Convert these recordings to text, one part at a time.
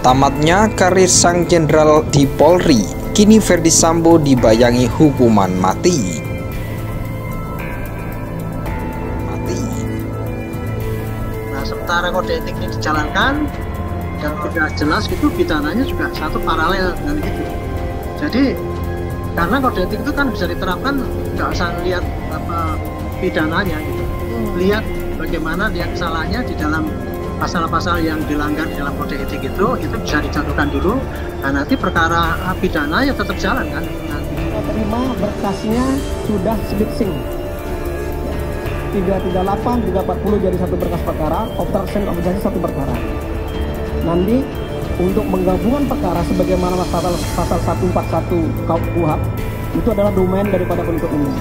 Tamatnya karir sang jenderal di Polri, kini Ferdy Sambo dibayangi hukuman mati. Nah, sementara kode etik ini dijalankan dan sudah jelas gitu, pidananya juga satu paralel dengan itu. Jadi karena kode etik itu kan bisa diterapkan, nggak usah lihat apa pidananya gitu, lihat bagaimana dia kesalahannya di dalam pasal-pasal yang dilanggar di dalam kode etik itu bisa dijatuhkan dulu. Nah, nanti perkara pidana ya tetap jalan kan nanti. Kita terima berkasnya sudah split sync 338, 340 jadi satu berkas perkara, obstruction of justice satu perkara. Nanti untuk menggabungkan perkara sebagaimana pasal 141 KUHP itu adalah domain daripada penuntut umum.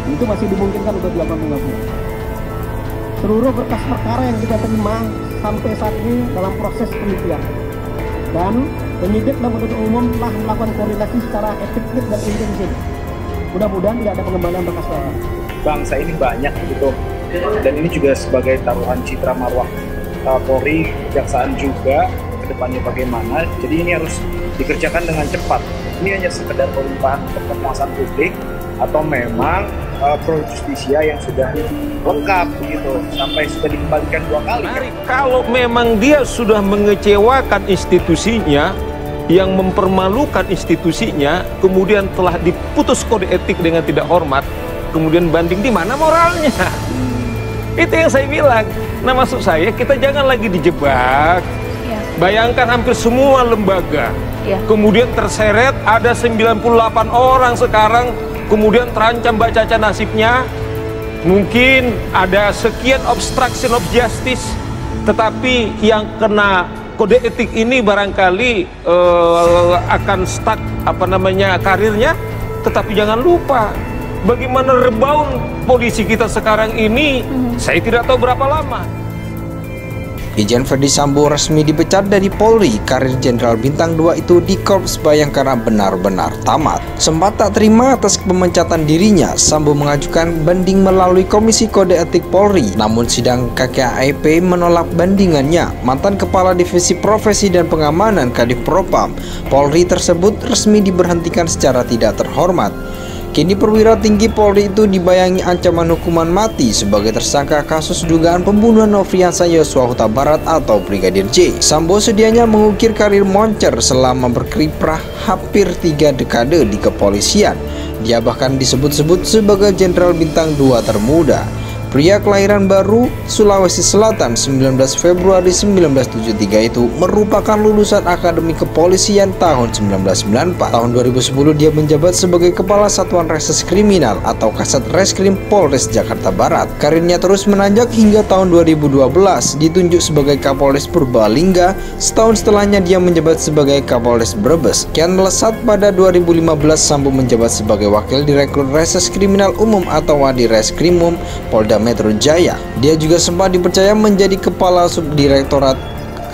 Itu masih dimungkinkan untuk dilakukan penggabungan. Seluruh berkas perkara yang kita terima sampai saat ini dalam proses penelitian, dan penyidik dan penuntut umum telah melakukan koordinasi secara efektif dan intensif. Mudah-mudahan tidak ada pengembalian berkas perkara. Bangsa ini banyak gitu, dan ini juga sebagai taruhan citra marwah Polri, kejaksaan juga kedepannya bagaimana. Jadi ini harus dikerjakan dengan cepat. Ini hanya sekedar pelimpahan kepuasan publik atau memang pro justisia yang sudah lengkap begitu sampai sudah dikembalikan 2 kali. Kalau memang dia sudah mengecewakan institusinya, yang mempermalukan institusinya, kemudian telah diputus kode etik dengan tidak hormat, kemudian banding, di mana moralnya? Itu yang saya bilang. Nah, maksud saya kita jangan lagi dijebak. Bayangkan hampir semua lembaga kemudian terseret, ada 98 orang sekarang kemudian terancam Mbak Caca nasibnya. Mungkin ada sekian obstruction of justice, tetapi yang kena kode etik ini barangkali akan stuck karirnya. Tetapi jangan lupa bagaimana rebound polisi kita sekarang ini, saya tidak tahu berapa lama. Irjen Ferdy Sambo resmi dipecat dari Polri. Karir Jenderal Bintang 2 itu di Korps Bayangkara benar-benar tamat. Sempat tak terima atas pemecatan dirinya, Sambo mengajukan banding melalui Komisi Kode Etik Polri. Namun sidang KKAP menolak bandingannya. Mantan Kepala Divisi Profesi dan Pengamanan Kadif Propam Polri tersebut resmi diberhentikan secara tidak terhormat. Kini perwira tinggi Polri itu dibayangi ancaman hukuman mati sebagai tersangka kasus dugaan pembunuhan Nofriansah Yosua Huta Barat atau Brigadir J. Sambo sedianya mengukir karir moncer selama berkiprah hampir 3 dekade di kepolisian. Dia bahkan disebut-sebut sebagai Jenderal Bintang 2 termuda. Pria kelahiran Baru, Sulawesi Selatan 19 Februari 1973 itu merupakan lulusan Akademi Kepolisian tahun 1994. Tahun 2010 dia menjabat sebagai Kepala Satuan Reses Kriminal atau Kasat Reskrim Polres Jakarta Barat. Karirnya terus menanjak hingga tahun 2012 ditunjuk sebagai Kapolres Purbalingga. Setahun setelahnya dia menjabat sebagai Kapolres Brebes. Kian melesat pada 2015 Sambo menjabat sebagai Wakil Direktur Reses Kriminal Umum atau Wadireskrimum Polda Metro Jaya. Dia juga sempat dipercaya menjadi Kepala Subdirektorat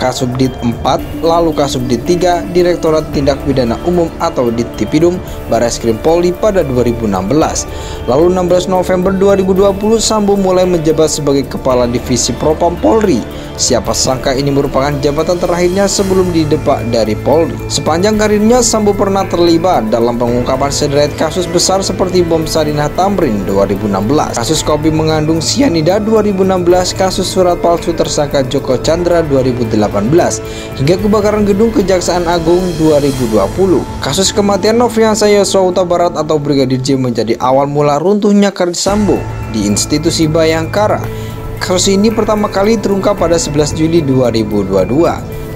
Kasubdit 4, lalu Kasubdit 3, Direktorat Tindak Pidana Umum atau Dittipidum Barreskrim Polri pada 2016. Lalu 16 November 2020 Sambo mulai menjabat sebagai Kepala Divisi Propam Polri. Siapa sangka ini merupakan jabatan terakhirnya sebelum didepak dari Polri. Sepanjang karirnya Sambo pernah terlibat dalam pengungkapan sederet kasus besar seperti bom Sarinah Tamrin 2016, kasus kopi mengandung sianida 2016, kasus surat palsu tersangka Joko Chandra 2018, hingga kebakaran gedung Kejaksaan Agung 2020. Kasus kematian Nofriansah Yosua Huta Barat atau Brigadir J menjadi awal mula runtuhnya karir Sambo di institusi Bayangkara. Kasus ini pertama kali terungkap pada 11 Juli 2022.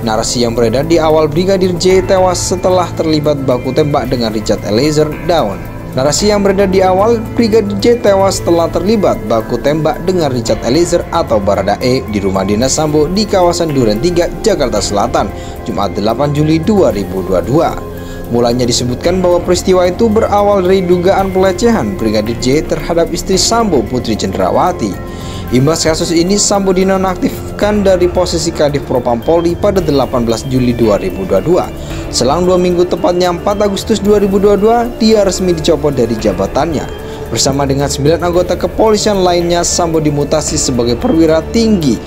Narasi yang beredar di awal Brigadir J tewas setelah terlibat baku tembak dengan Richard Eliezer Daun. Narasi yang beredar di awal Brigadir J tewas setelah terlibat baku tembak dengan Richard Eliezer atau Baradae di rumah dinas Sambo di kawasan Duren 3, Jakarta Selatan, Jumat 8 Juli 2022. Mulanya disebutkan bahwa peristiwa itu berawal dari dugaan pelecehan Brigadir J terhadap istri Sambo, Putri Cendrawati. Imbas kasus ini, Sambo dinonaktifkan dari posisi Kadif Propam Polri pada 18 Juli 2022. Selang 2 minggu, tepatnya 4 Agustus 2022, dia resmi dicopot dari jabatannya. Bersama dengan 9 anggota kepolisian lainnya, Sambo dimutasi sebagai perwira tinggi.